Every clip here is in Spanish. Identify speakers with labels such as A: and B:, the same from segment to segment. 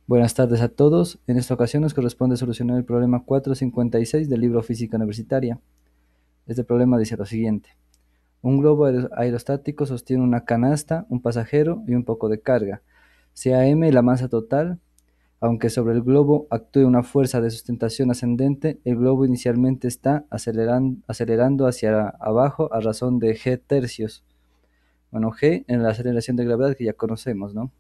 A: Buenas tardes a todos. En esta ocasión nos corresponde solucionar el problema 456 del libro Física Universitaria. Este problema dice lo siguiente. Un globo aerostático sostiene una canasta, un pasajero y un poco de carga. Sea m la masa total. Aunque sobre el globo actúe una fuerza de sustentación ascendente, el globo inicialmente está acelerando hacia abajo a razón de g tercios. Bueno, g en la aceleración de gravedad que ya conocemos, ¿no?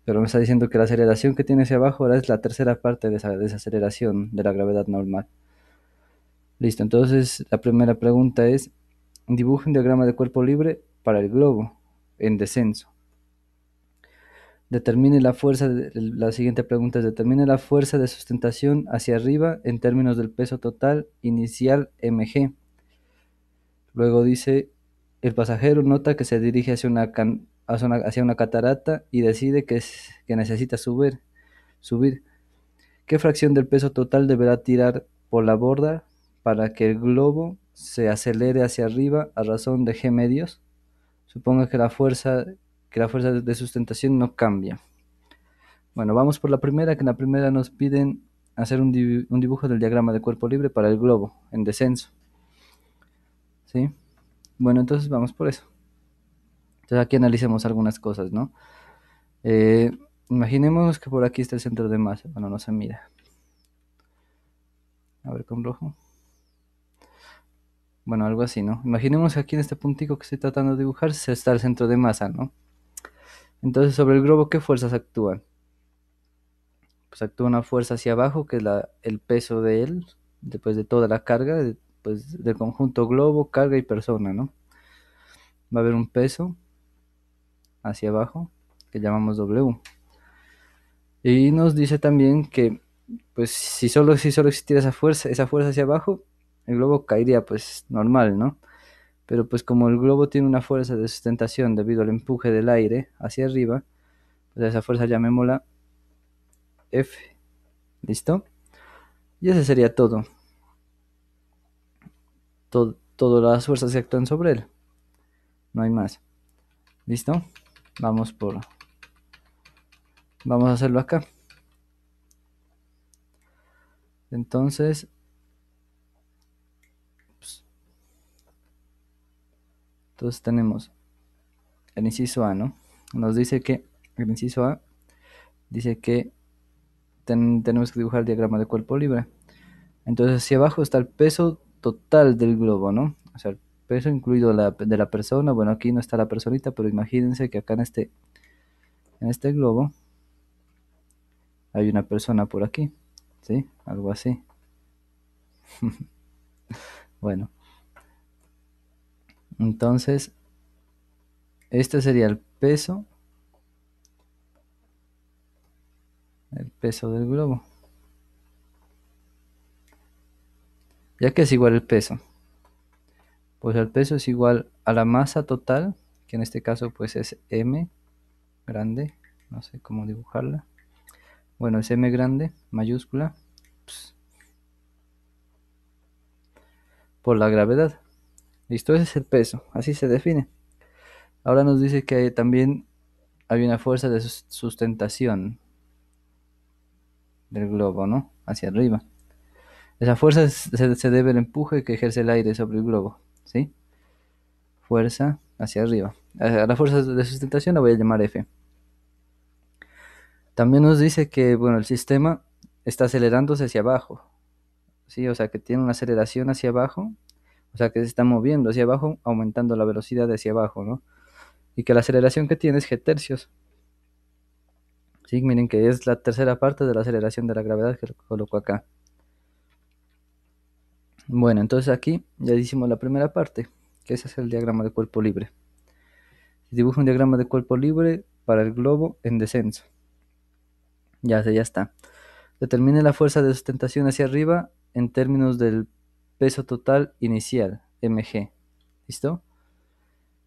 A: Pero me está diciendo que la aceleración que tiene hacia abajo ahora es la tercera parte de esa aceleración de la gravedad normal. Listo, entonces la primera pregunta es, dibuja un diagrama de cuerpo libre para el globo en descenso. La siguiente pregunta es, determine la fuerza de sustentación hacia arriba en términos del peso total inicial mg. Luego dice, el pasajero nota que se dirige hacia una catarata y decide que necesita subir. ¿Qué fracción del peso total deberá tirar por la borda para que el globo se acelere hacia arriba a razón de g medios? Suponga que la fuerza de sustentación no cambia. Bueno, vamos por la primera, que en la primera nos piden hacer un dibujo del diagrama de cuerpo libre para el globo en descenso. ¿Sí? Bueno, entonces vamos por eso. Entonces aquí analicemos algunas cosas, ¿no? Eh, Imaginemos que por aquí está el centro de masa. Bueno, no se mira. A ver con rojo. Bueno, algo así, ¿no? Imaginemos que aquí en este puntico que estoy tratando de dibujar está el centro de masa, ¿no? Entonces, sobre el globo, ¿qué fuerzas actúan? Pues actúa una fuerza hacia abajo, que es el peso de él, después de toda la carga, pues, del conjunto globo, carga y persona, ¿no? Va a haber un peso hacia abajo, que llamamos W. Y nos dice también que, pues, si solo existiera esa fuerza hacia abajo, el globo caería, pues, normal, ¿no? Pero pues como el globo tiene una fuerza de sustentación debido al empuje del aire hacia arriba, pues a esa fuerza llamémosla F. ¿Listo? Y ese sería todo. Todas las fuerzas que actúan sobre él. No hay más. ¿Listo? Vamos vamos a hacerlo acá. Entonces, pues, entonces tenemos el inciso A, ¿no? Nos dice que el inciso A dice que tenemos que dibujar el diagrama de cuerpo libre. Entonces, hacia abajo está el peso total del globo, ¿no? O sea, el peso incluido de la persona. Bueno, aquí no está la personita, pero imagínense que acá en este globo hay una persona por aquí, ¿sí? Algo así. Bueno, entonces, este sería el peso del globo. Ya que es igual el peso, pues el peso es igual a la masa total, que en este caso pues es m grande, no sé cómo dibujarla. Bueno, es m grande, mayúscula, pues, por la gravedad. Listo, ese es el peso, así se define. Ahora nos dice que también hay una fuerza de sustentación del globo, ¿no? Hacia arriba. Esa fuerza se debe al empuje que ejerce el aire sobre el globo, ¿sí? Fuerza hacia arriba. A la fuerza de sustentación la voy a llamar F. También nos dice que, bueno, el sistema está acelerándose hacia abajo, ¿sí? O sea, que tiene una aceleración hacia abajo, o sea, que se está moviendo hacia abajo, aumentando la velocidad de hacia abajo, ¿no? Y que la aceleración que tiene es g tercios. Sí, miren que es la tercera parte de la aceleración de la gravedad que coloco acá. Bueno, entonces aquí ya hicimos la primera parte, que ese es el diagrama de cuerpo libre. Dibujo un diagrama de cuerpo libre para el globo en descenso. Ya está. Determine la fuerza de sustentación hacia arriba en términos del peso total inicial, mg. ¿Listo?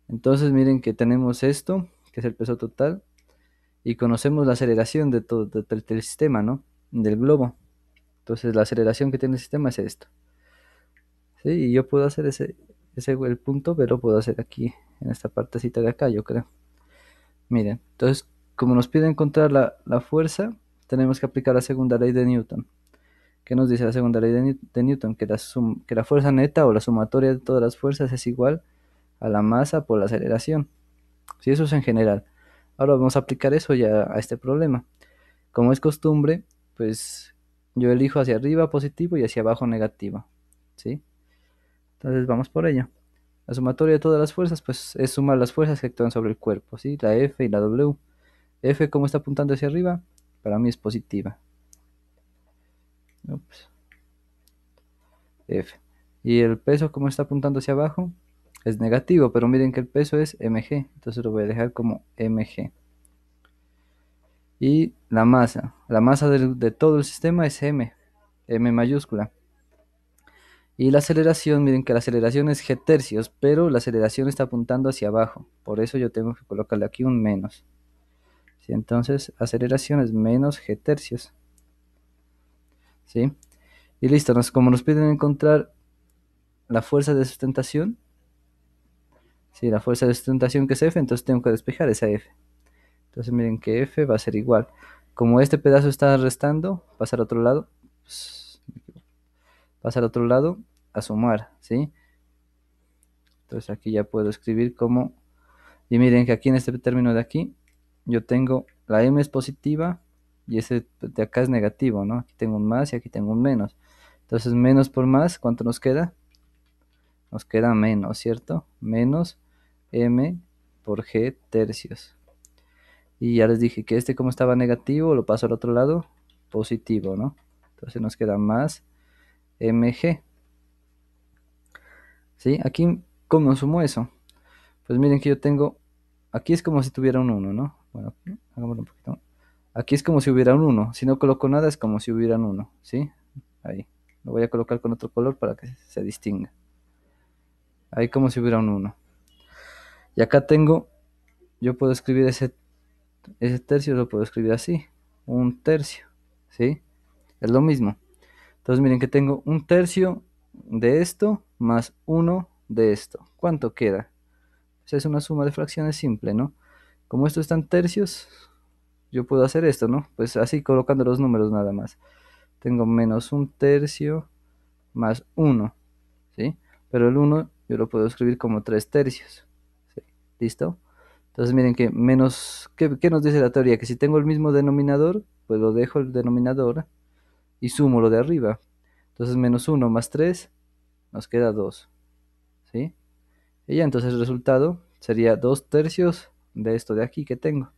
A: Entonces miren que tenemos esto, que es el peso total, y conocemos la aceleración de todo del sistema, ¿no? Del globo. Entonces la aceleración que tiene el sistema es esto. ¿Sí? Y yo puedo hacer ese el punto, pero lo puedo hacer aquí, en esta partecita de acá, yo creo. Miren, entonces como nos pide encontrar la fuerza, tenemos que aplicar la segunda ley de Newton. ¿Qué nos dice la segunda ley de Newton? Que la fuerza neta o la sumatoria de todas las fuerzas es igual a la masa por la aceleración. Sí, eso es en general. Ahora vamos a aplicar eso ya a este problema. Como es costumbre, pues yo elijo hacia arriba positivo y hacia abajo negativo. ¿Sí? Entonces vamos por ello. La sumatoria de todas las fuerzas, pues es sumar las fuerzas que actúan sobre el cuerpo, ¿sí? La F y la W. F, como está apuntando hacia arriba, para mí es positiva. Ups, F. Y el peso, como está apuntando hacia abajo, es negativo, pero miren que el peso es mg, entonces lo voy a dejar como mg. Y la masa de todo el sistema es m mayúscula. Y la aceleración, miren que la aceleración es g tercios, pero la aceleración está apuntando hacia abajo, por eso yo tengo que colocarle aquí un menos. ¿Sí? Entonces, aceleración es menos g tercios. ¿Sí? Y listo, como nos piden encontrar la fuerza de sustentación, ¿sí? La fuerza de sustentación que es F, entonces tengo que despejar esa F. Entonces miren que F va a ser igual. Como este pedazo está restando, pasa al otro lado, pasa al otro lado a sumar, ¿sí? Entonces aquí ya puedo escribir como, y miren que aquí en este término de aquí, yo tengo la M es positiva y ese de acá es negativo, ¿no? Aquí tengo un más y aquí tengo un menos. Entonces menos por más, ¿cuánto nos queda? Nos queda menos, ¿cierto? Menos M por G tercios. Y ya les dije que este como estaba negativo, lo paso al otro lado, positivo, ¿no? Entonces nos queda más mg. ¿Sí? Aquí, ¿cómo sumo eso? Pues miren que yo tengo, aquí es como si tuviera un 1, ¿no? Bueno, hagámoslo un poquito. Aquí es como si hubiera un 1. Si no coloco nada es como si hubiera un 1, ¿sí? Ahí. Lo voy a colocar con otro color para que se distinga. Ahí como si hubiera un 1. Y acá tengo, yo puedo escribir ese tercio, lo puedo escribir así. Un tercio, ¿sí? Es lo mismo. Entonces miren que tengo un tercio de esto más uno de esto. ¿Cuánto queda? Pues es una suma de fracciones simple, ¿no? Como estos están tercios, yo puedo hacer esto, ¿no? Pues así colocando los números nada más. Tengo menos un tercio más uno, ¿sí? Pero el uno yo lo puedo escribir como 3 tercios, ¿sí? ¿Listo? Entonces miren que menos, ¿qué nos dice la teoría? Que si tengo el mismo denominador, pues lo dejo el denominador y sumo lo de arriba. Entonces menos uno más 3 nos queda 2, ¿sí? Y ya entonces el resultado sería 2 tercios de esto de aquí que tengo.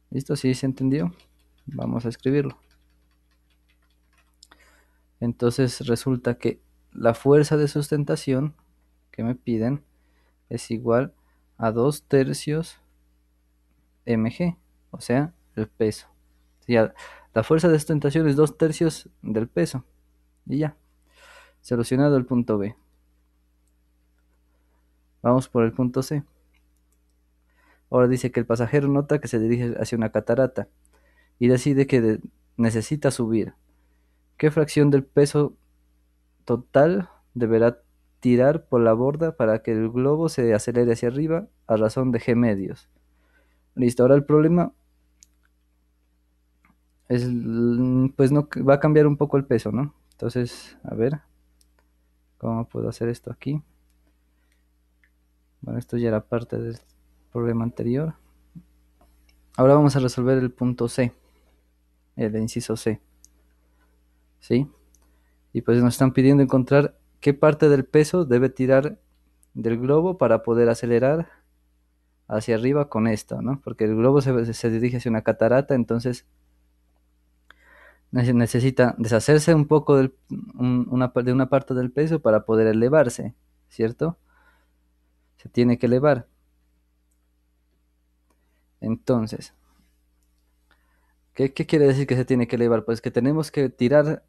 A: ¿Listo? ¿Sí se entendió? Vamos a escribirlo. Entonces resulta que la fuerza de sustentación que me piden es igual a 2 tercios mg, o sea, el peso. Ya, la fuerza de sustentación es 2 tercios del peso. Y ya, solucionado el punto B. Vamos por el punto C. Ahora dice que el pasajero nota que se dirige hacia una catarata y decide que necesita subir. ¿Qué fracción del peso total deberá tirar por la borda para que el globo se acelere hacia arriba a razón de g medios? Listo, ahora el problema es, pues no va a cambiar un poco el peso, ¿no? Entonces, a ver, ¿cómo puedo hacer esto aquí? Bueno, esto ya era parte del problema anterior. Ahora vamos a resolver el punto C, el inciso C, ¿sí? Y pues nos están pidiendo encontrar qué parte del peso debe tirar del globo para poder acelerar hacia arriba con esto, ¿no? Porque el globo se dirige hacia una catarata, entonces necesita deshacerse un poco de una parte del peso para poder elevarse, ¿cierto? Se tiene que elevar. Entonces, ¿qué quiere decir que se tiene que elevar? Pues que tenemos que tirar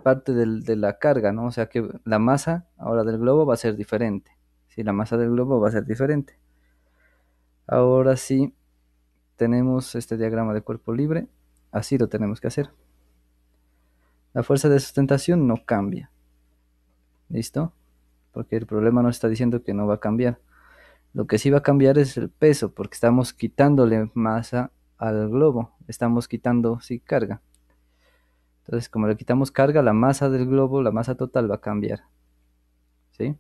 A: parte de la carga, ¿no? O sea que la masa ahora del globo va a ser diferente. Sí, la masa del globo va a ser diferente. Ahora sí tenemos este diagrama de cuerpo libre. Así lo tenemos que hacer. La fuerza de sustentación no cambia. ¿Listo? Porque el problema nos está diciendo que no va a cambiar. Lo que sí va a cambiar es el peso, porque estamos quitándole masa al globo, estamos quitando, sí, carga. Entonces, como le quitamos carga, la masa del globo, la masa total va a cambiar, ¿sí?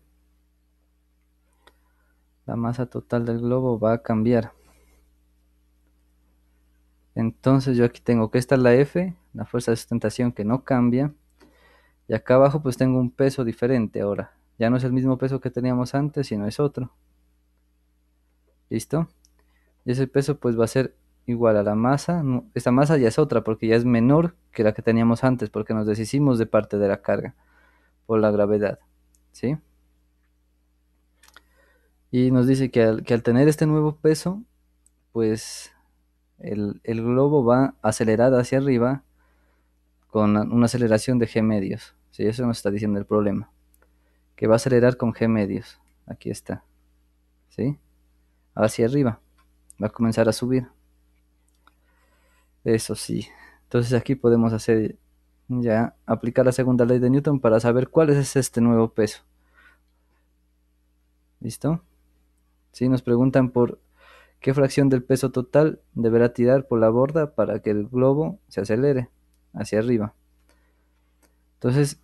A: La masa total del globo va a cambiar. Entonces yo aquí tengo que esta es la F, la fuerza de sustentación que no cambia. Y acá abajo pues tengo un peso diferente ahora. Ya no es el mismo peso que teníamos antes, sino es otro. ¿Listo? Y ese peso pues va a ser igual a la masa. Esta masa ya es otra porque ya es menor que la que teníamos antes porque nos deshicimos de parte de la carga por la gravedad. ¿Sí? Y nos dice que al tener este nuevo peso, pues el globo va a acelerar hacia arriba con una aceleración de g medios. Sí, eso nos está diciendo el problema. Que va a acelerar con g medios. Aquí está. ¿Sí? Hacia arriba. Va a comenzar a subir. Eso sí. Entonces aquí podemos hacer ya aplicar la segunda ley de Newton para saber cuál es este nuevo peso. ¿Listo? Si nos preguntan por qué fracción del peso total deberá tirar por la borda para que el globo se acelere hacia arriba. Entonces,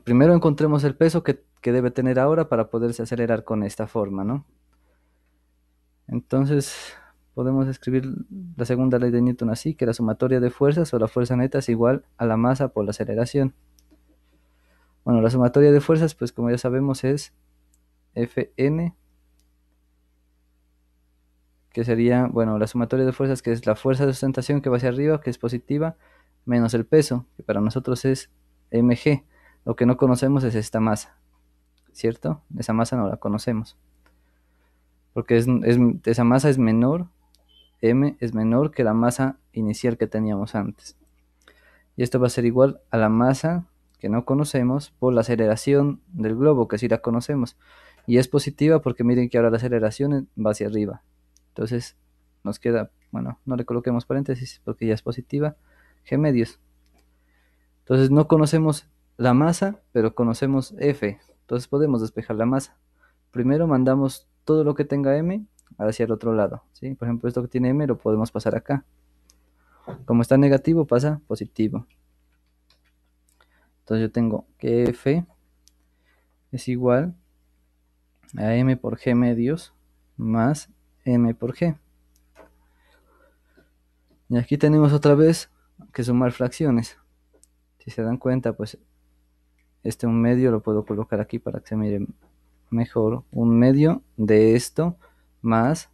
A: primero encontremos el peso que debe tener ahora para poderse acelerar con esta forma, ¿no? Entonces, podemos escribir la segunda ley de Newton así, que la sumatoria de fuerzas o la fuerza neta es igual a la masa por la aceleración. Bueno, la sumatoria de fuerzas, pues como ya sabemos, es Fn, que sería, bueno, la sumatoria de fuerzas, que es la fuerza de sustentación que va hacia arriba, que es positiva, menos el peso, que para nosotros es mg. Lo que no conocemos es esta masa, ¿cierto? Esa masa no la conocemos, porque esa masa es menor, m es menor que la masa inicial que teníamos antes. Y esto va a ser igual a la masa que no conocemos por la aceleración del globo, que sí la conocemos. Y es positiva porque miren que ahora la aceleración va hacia arriba. Entonces nos queda, bueno, no le coloquemos paréntesis porque ya es positiva, g medios. Entonces no conocemos la masa, pero conocemos F. Entonces podemos despejar la masa. Primero mandamos todo lo que tenga M hacia el otro lado, ¿sí? Por ejemplo, esto que tiene M lo podemos pasar acá. Como está negativo, pasa positivo. Entonces yo tengo que F es igual a M por G medios más M por G. Y aquí tenemos otra vez que sumar fracciones. Si se dan cuenta, pues este un medio lo puedo colocar aquí para que se mire mejor. Un medio de esto más,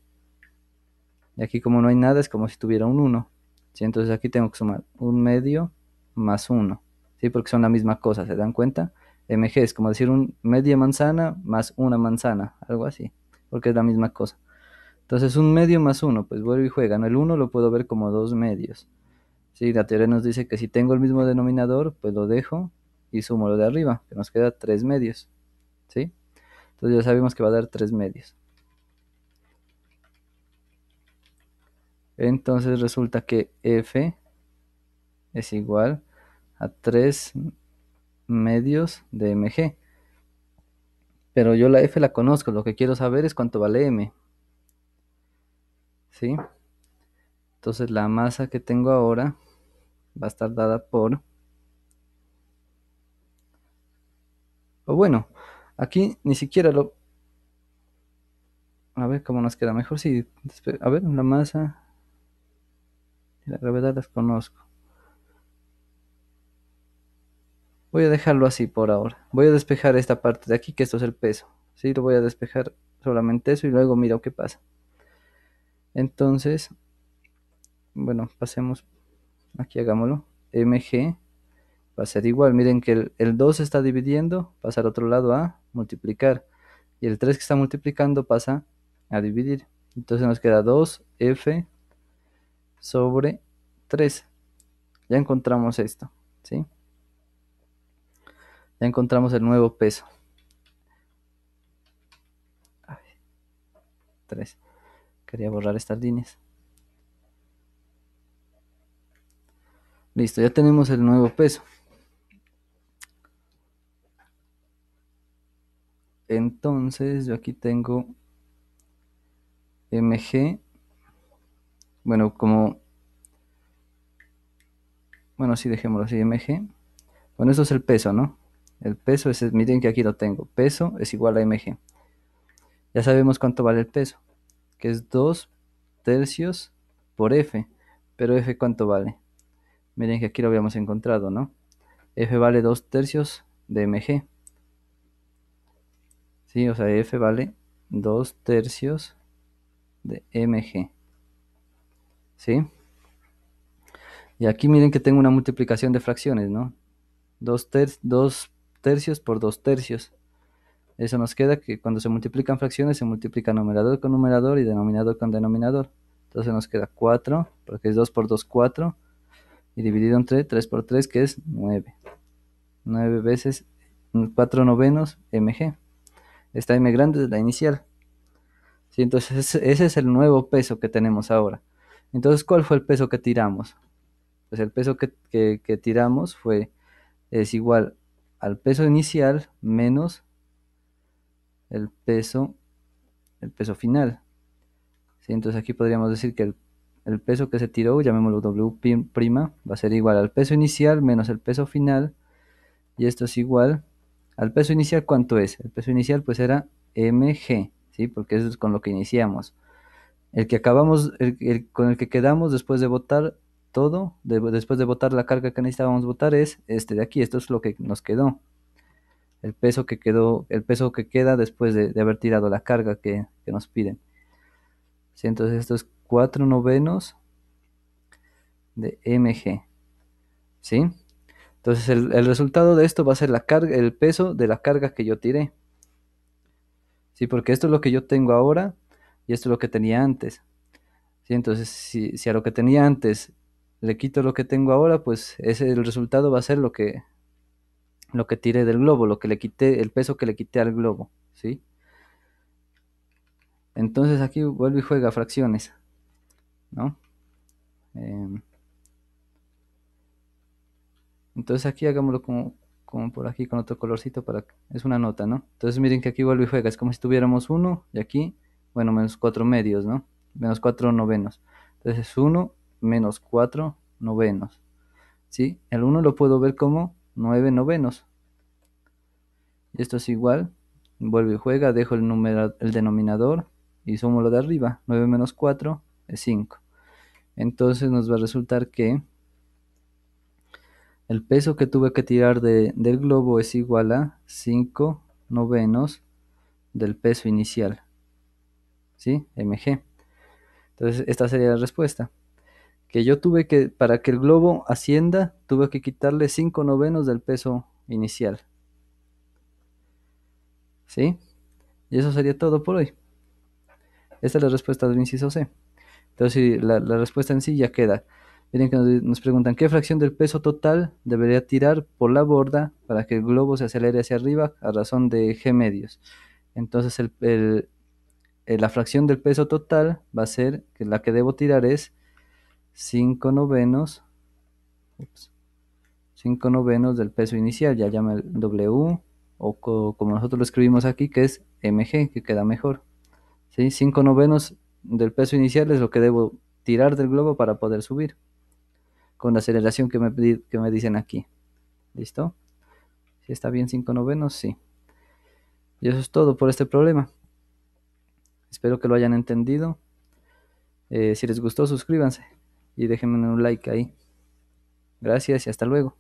A: y aquí como no hay nada es como si tuviera un 1. ¿Sí? Entonces aquí tengo que sumar un medio más 1. ¿Sí? Porque son la misma cosa, ¿se dan cuenta? MG es como decir un media manzana más una manzana, algo así, porque es la misma cosa. Entonces un medio más 1, pues vuelvo y juega, ¿no? El 1 lo puedo ver como 2 medios. Sí, la teoría nos dice que si tengo el mismo denominador, pues lo dejo y sumo lo de arriba, que nos queda 3 medios. ¿Sí? Entonces ya sabemos que va a dar 3 medios. Entonces resulta que F es igual a 3 medios de mg. Pero yo la F la conozco, lo que quiero saber es cuánto vale m. ¿Sí? Entonces la masa que tengo ahora va a estar dada por... O bueno, aquí ni siquiera lo... A ver cómo nos queda mejor. Sí, a ver, la masa y la gravedad las conozco. Voy a dejarlo así por ahora. Voy a despejar esta parte de aquí, que esto es el peso. Sí, lo voy a despejar solamente eso y luego miro qué pasa. Entonces, bueno, pasemos aquí, hagámoslo. Mg va a ser igual. Miren que el 2 se está dividiendo, pasa al otro lado a multiplicar. Y el 3 que está multiplicando pasa a dividir. Entonces nos queda 2F sobre 3. Ya encontramos esto, ¿sí? Ya encontramos el nuevo peso. Ay, 3. Quería borrar estas líneas. Listo, ya tenemos el nuevo peso. Entonces yo aquí tengo mg Bueno, bueno, sí, dejémoslo así, mg. Bueno, eso es el peso, ¿no? El peso es, miren que aquí lo tengo. Peso es igual a mg. Ya sabemos cuánto vale el peso, que es 2 tercios por F. Pero F, ¿cuánto vale? Miren que aquí lo habíamos encontrado, ¿no? F vale 2 tercios de mg. Sí, o sea, F vale 2 tercios de mg. ¿Sí? Y aquí miren que tengo una multiplicación de fracciones, ¿no? 2 tercios por 2 tercios. Eso nos queda que cuando se multiplican fracciones se multiplica numerador con numerador y denominador con denominador. Entonces nos queda 4, porque es 2 por 2, 4. Y dividido entre 3 por 3, que es 9. 9 veces 4 novenos mg. Esta m grande es la inicial. ¿Sí? Entonces ese es el nuevo peso que tenemos ahora. Entonces, ¿cuál fue el peso que tiramos? Pues el peso que tiramos es igual al peso inicial menos el peso, el peso final. ¿Sí? Entonces aquí podríamos decir que el peso que se tiró, llamémoslo W', va a ser igual al peso inicial menos el peso final. Y esto es igual al peso inicial. ¿Cuánto es? El peso inicial pues era mg, ¿sí? Porque eso es con lo que iniciamos. El que acabamos, con el que quedamos después de botar todo, después de botar la carga que necesitábamos botar es este de aquí. Esto es lo que nos quedó. El peso que quedó, el peso que queda después de haber tirado la carga que nos piden. ¿Sí? Entonces esto es 4 novenos de mg. ¿Sí? Entonces el resultado de esto va a ser la carga, el peso de la carga que yo tiré. ¿Sí? Porque esto es lo que yo tengo ahora y esto es lo que tenía antes. ¿Sí? Entonces, si a lo que tenía antes le quito lo que tengo ahora, pues el resultado va a ser lo que tiré del globo, lo que le quité, el peso que le quité al globo. ¿Sí? Entonces aquí vuelve y juega fracciones, ¿no? Em, entonces aquí hagámoslo como por aquí con otro colorcito es una nota, ¿no? Entonces miren que aquí vuelve y juega, es como si tuviéramos 1 y aquí, bueno, menos 4 medios, ¿no? Menos 4 novenos. Entonces es 1 menos 4 novenos, ¿sí? El 1 lo puedo ver como 9 novenos. Y esto es igual, vuelve y juega, dejo el denominador y sumo lo de arriba. 9 menos 4 es 5. Entonces nos va a resultar que el peso que tuve que tirar del globo es igual a 5 novenos del peso inicial, ¿sí? mg. Entonces esta sería la respuesta. Que yo tuve que, para que el globo ascienda, tuve que quitarle 5 novenos del peso inicial, ¿sí? Y eso sería todo por hoy. Esta es la respuesta del inciso C. Entonces sí, la respuesta en sí ya queda. Miren que nos preguntan, ¿qué fracción del peso total debería tirar por la borda para que el globo se acelere hacia arriba a razón de g medios? Entonces la fracción del peso total va a ser, que la que debo tirar es 5 novenos, ups, 5 novenos del peso inicial, ya llama el W, o como nosotros lo escribimos aquí, que es mg, que queda mejor. ¿Sí? 5 novenos del peso inicial es lo que debo tirar del globo para poder subir, con la aceleración que me dicen aquí. ¿Listo? ¿Si está bien 5 novenos? Sí. Y eso es todo por este problema. Espero que lo hayan entendido. Si les gustó, suscríbanse y déjenme un like ahí. Gracias y hasta luego.